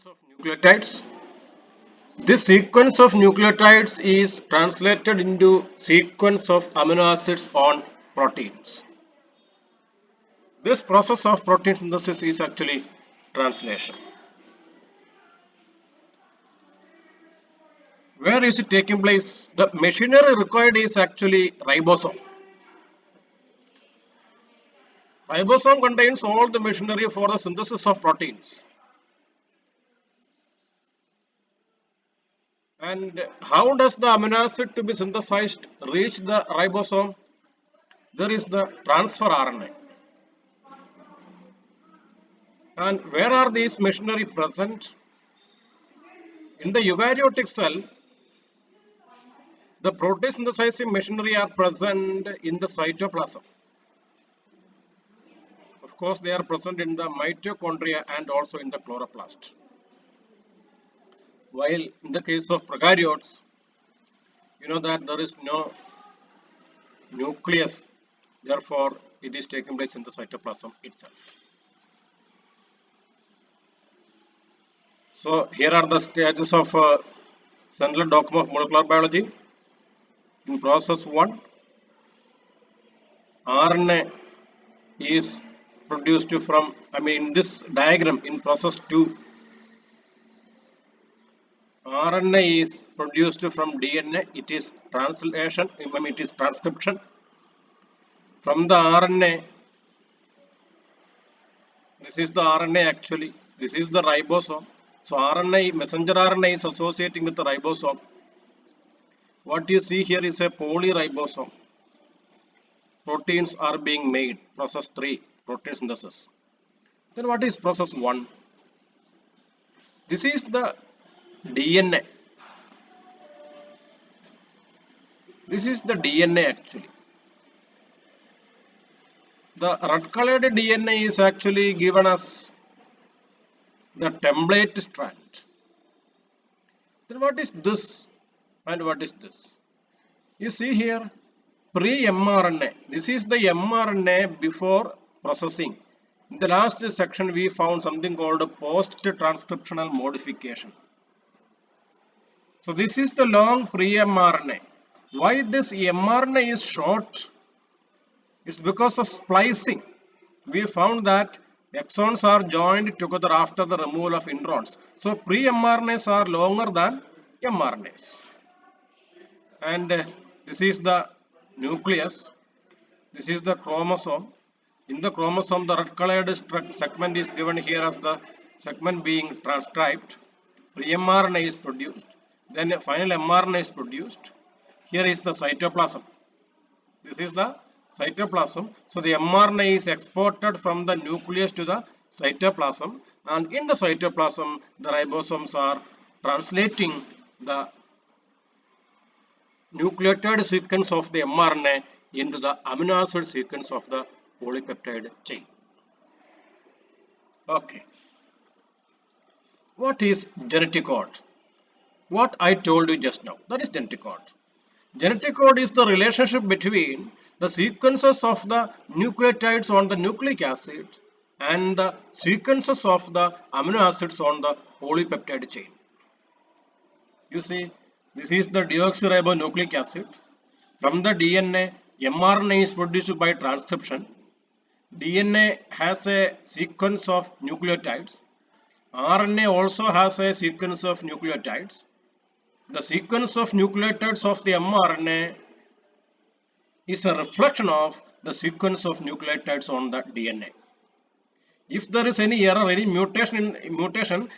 sequence of nucleotides. This sequence of nucleotides is translated into sequence of amino acids on proteins. This process of protein synthesis is actually translation. Where is it taking place? The machinery required is actually ribosome. Ribosome contains all the machinery for the synthesis of proteins. And how does the amino acid to be synthesized reach the ribosome? There is the transfer RNA. And where are these machinery present? In the eukaryotic cell, the protein synthesizing machinery are present in the cytoplasm. Of course, they are present in the mitochondria and also in the chloroplast. While in the case of prokaryotes, you know that there is no nucleus, therefore it is taking place in the cytoplasm itself. So here are the stages of central dogma of molecular biology. In process 1, RNA is produced from, in this diagram in process 2, RNA is produced from DNA, it is translation, it is transcription. From the RNA, this is the RNA actually, this is the ribosome. So RNA, messenger RNA is associating with the ribosome. What you see here is a polyribosome. Proteins are being made, process 3, protein synthesis. Then what is process 1? This is the DNA. This is the DNA actually. The red colored DNA is actually given us the template strand. Then what is this and what is this? You see here pre-mRNA. This is the mRNA before processing. In the last section we found something called post-transcriptional modification. So this is the long pre-mRNA. Why this mRNA is short? It's because of splicing. We found that exons are joined together after the removal of introns. So pre-mRNAs are longer than mRNAs. And this is the nucleus. This is the chromosome. In the chromosome, the red colored segment is given here as the segment being transcribed. Pre-mRNA is produced. Then a final mRNA is produced. Here is the cytoplasm. This is the cytoplasm. So the mRNA is exported from the nucleus to the cytoplasm, and in the cytoplasm the ribosomes are translating the nucleotide sequence of the mRNA into the amino acid sequence of the polypeptide chain. Okay. What is genetic code? What I told you just now, that is genetic code. Genetic code is the relationship between the sequences of the nucleotides on the nucleic acid and the sequences of the amino acids on the polypeptide chain. You see, this is the deoxyribonucleic acid. From the DNA, mRNA is produced by transcription. DNA has a sequence of nucleotides. RNA also has a sequence of nucleotides. The sequence of nucleotides of the mRNA is a reflection of the sequence of nucleotides on the DNA. If there is any error, any mutation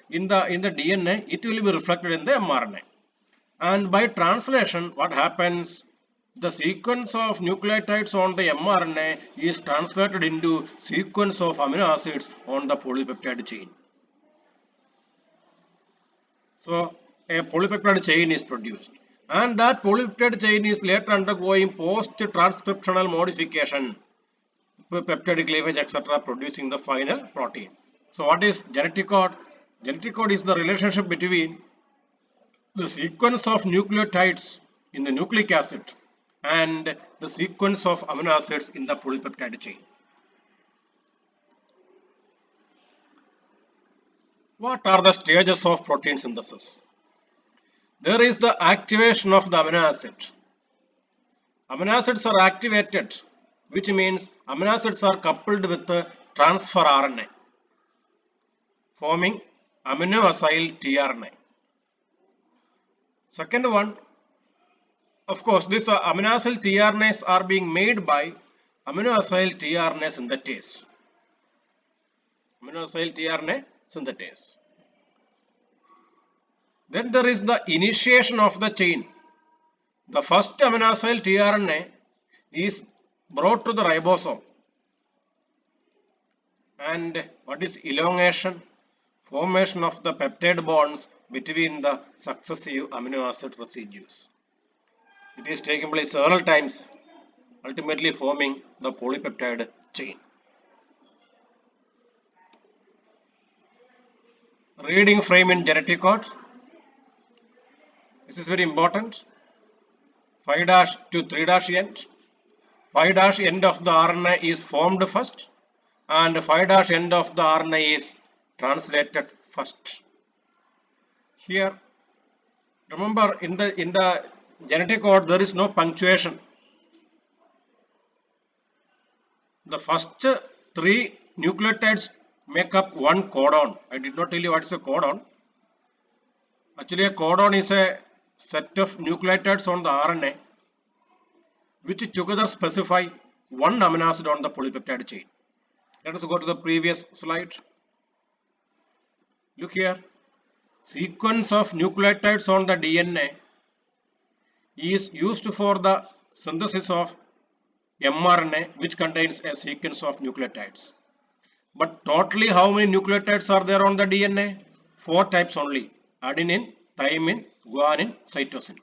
in the DNA, it will be reflected in the mRNA. And by translation, what happens? The sequence of nucleotides on the mRNA is translated into sequence of amino acids on the polypeptide chain. So a polypeptide chain is produced, and that polypeptide chain is later undergoing post-transcriptional modification, peptide cleavage, etc., producing the final protein. So what is genetic code? Genetic code is the relationship between the sequence of nucleotides in the nucleic acid and the sequence of amino acids in the polypeptide chain. What are the stages of protein synthesis? There is the activation of the amino acid. Amino acids are activated, which means amino acids are coupled with the transfer RNA, forming amino acyl tRNA. Second one, of course, these amino acyl tRNAs are being made by amino acyl tRNA synthetase. Amino acyl tRNA synthetase. Then there is the initiation of the chain. The first amino acyl tRNA is brought to the ribosome. And what is elongation? Formation of the peptide bonds between the successive amino acid residues. It is taking place several times, ultimately forming the polypeptide chain. Reading frame in genetic code. This is very important. 5' to 3' end. 5' end of the RNA is formed first, and 5' end of the RNA is translated first. Here, remember in the genetic code there is no punctuation. The first 3 nucleotides make up one codon. I did not tell you what is a codon. Actually, a codon is a set of nucleotides on the RNA which together specify one amino acid on the polypeptide chain. Let us go to the previous slide. Look here. Sequence of nucleotides on the DNA is used for the synthesis of mRNA, which contains a sequence of nucleotides. But totally how many nucleotides are there on the DNA? 4 types only: adenine, thymine, guanine, cytosine.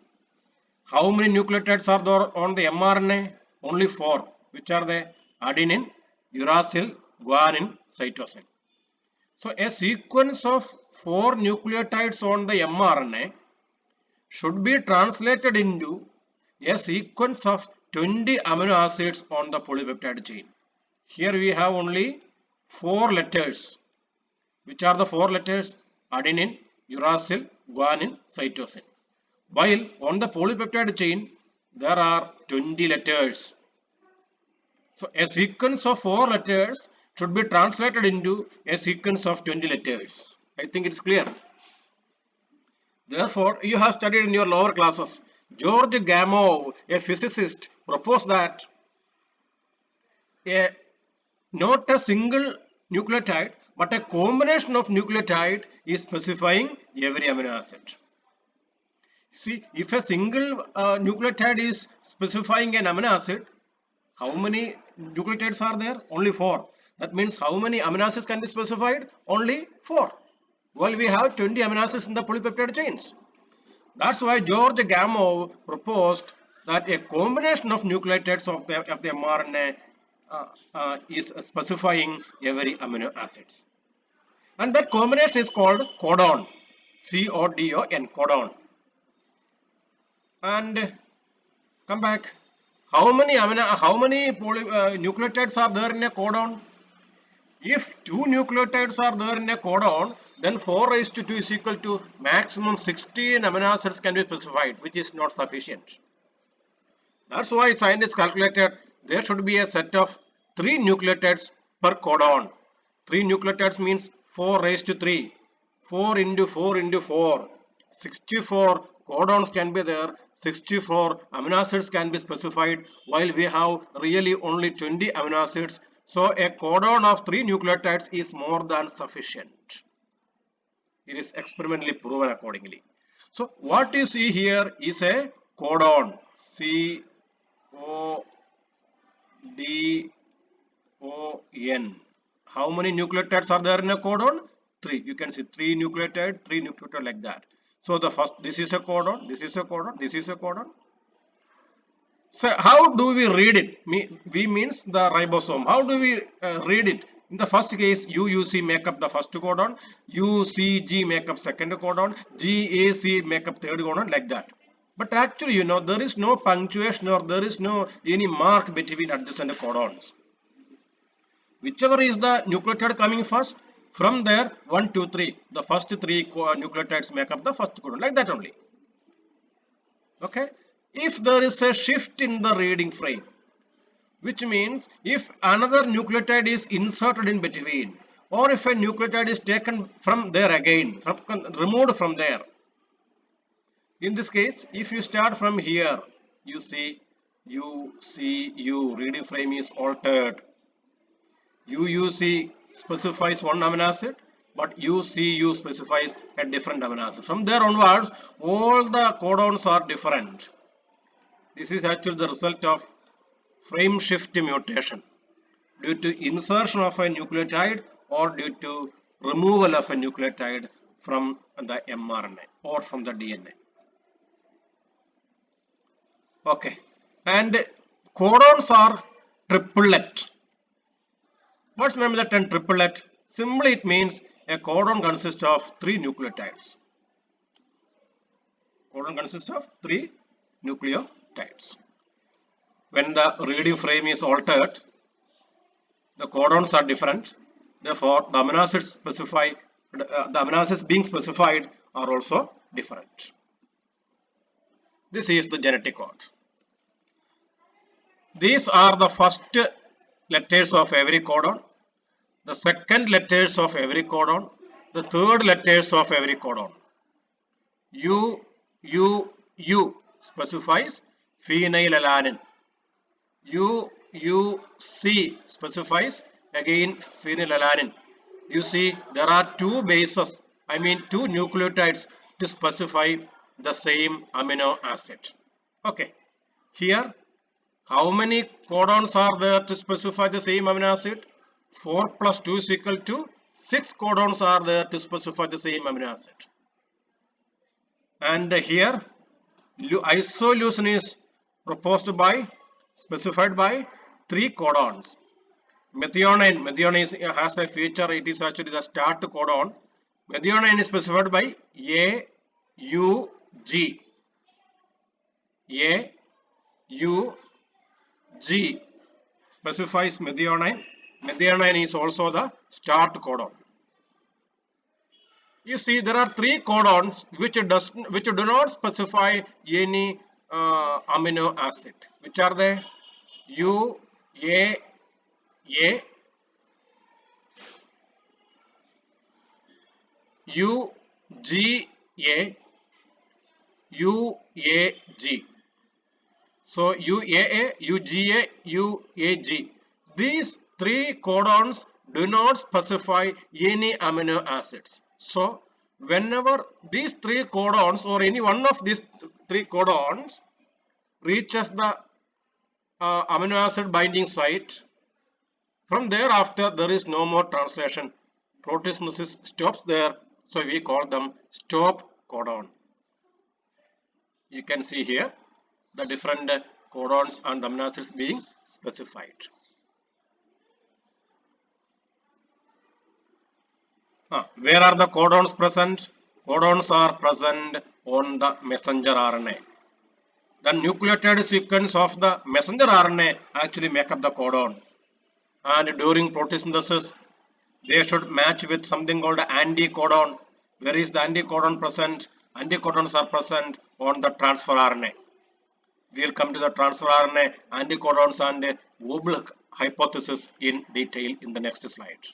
How many nucleotides are there on the mRNA? Only 4. Which are they? Adenine, uracil, guanine, cytosine. So a sequence of 4 nucleotides on the mRNA should be translated into a sequence of 20 amino acids on the polypeptide chain. Here we have only 4 letters. Which are the 4 letters? Adenine, uracil, guanine, cytosine. While on the polypeptide chain there are 20 letters. So a sequence of 4 letters should be translated into a sequence of 20 letters. I think it's clear. Therefore, you have studied in your lower classes. George Gamow, a physicist, proposed that not a single nucleotide but a combination of nucleotide is specifying every amino acid. See, if a single nucleotide is specifying an amino acid, how many nucleotides are there? Only 4. That means how many amino acids can be specified? Only 4. Well, we have 20 amino acids in the polypeptide chains. That's why George Gamow proposed that a combination of nucleotides of the mRNA is specifying every amino acids. And that combination is called codon. C-O-D-O-N, codon. And come back. How many nucleotides are there in a codon? If 2 nucleotides are there in a codon, then 4 raised to 2 is equal to maximum 16 amino acids can be specified, which is not sufficient. That's why scientists calculated there should be a set of 3 nucleotides per codon. 3 nucleotides means 4 raised to 3. 4 into 4 into 4. 64 codons can be there. 64 amino acids can be specified, while we have really only 20 amino acids. So a codon of 3 nucleotides is more than sufficient. It is experimentally proven accordingly. So what you see here is a codon. C-O-D-O-N. How many nucleotides are there in a codon? 3. You can see 3 nucleotide like that. So the first, this is a codon, this is a codon, this is a codon. So how do we read it? V means the ribosome. How do we read it? In the first case, UUC make up the first codon, UCG make up second codon, GAC make up third codon, like that. But actually, you know, there is no punctuation or there is no any mark between adjacent codons. Whichever is the nucleotide coming first, From there, 1, 2, 3, the first three nucleotides make up the first codon, like that only. Okay. If there is a shift in the reading frame, which means if another nucleotide is inserted in between, or if a nucleotide is taken from there again, removed from there. In this case, if you start from here, you see UCU, reading frame is altered. UUC specifies one amino acid, but UCU specifies a different amino acid. From there onwards, all the codons are different. This is actually the result of frame shift mutation due to insertion of a nucleotide or due to removal of a nucleotide from the mRNA or from the DNA. Okay, and codons are triplet. What's meant by the term triplet? Simply it means a codon consists of 3 nucleotides. Codon consists of 3 nucleotides. When the reading frame is altered, the codons are different. Therefore, the amino acids being specified are also different. This is the genetic code. These are the first letters of every codon, the second letters of every codon, the third letters of every codon. U specifies phenylalanine. UC specifies again phenylalanine. You see, there are 2 bases, 2 nucleotides to specify the same amino acid. Okay, here how many codons are there to specify the same amino acid? 4 plus 2 is equal to 6 codons are there to specify the same amino acid. And here isoleucine is specified by 3 codons. Methionine has a feature, it is actually the start codon. Methionine is specified by AUG. AUG specifies methionine. Methionine is also the start codon. You see, there are 3 codons which do not specify any amino acid. Which are they? U, A, U, G, A, U, A, G. So UAA, UGA, UAG. These 3 codons do not specify any amino acids. So whenever these 3 codons or any one of these 3 codons reaches the amino acid binding site, from thereafter there is no more translation. Proteogenesis stops there, so we call them stop codon. You can see here the different codons and amino acids being specified. Where are the codons present? Codons are present on the messenger RNA. The nucleotide sequence of the messenger RNA actually make up the codon. And during proteosynthesis, they should match with something called anticodon. Where is the anticodon present? Anticodons are present on the transfer RNA. We will come to the transfer RNA, anticodons and Wobbler hypothesis in detail in the next slide.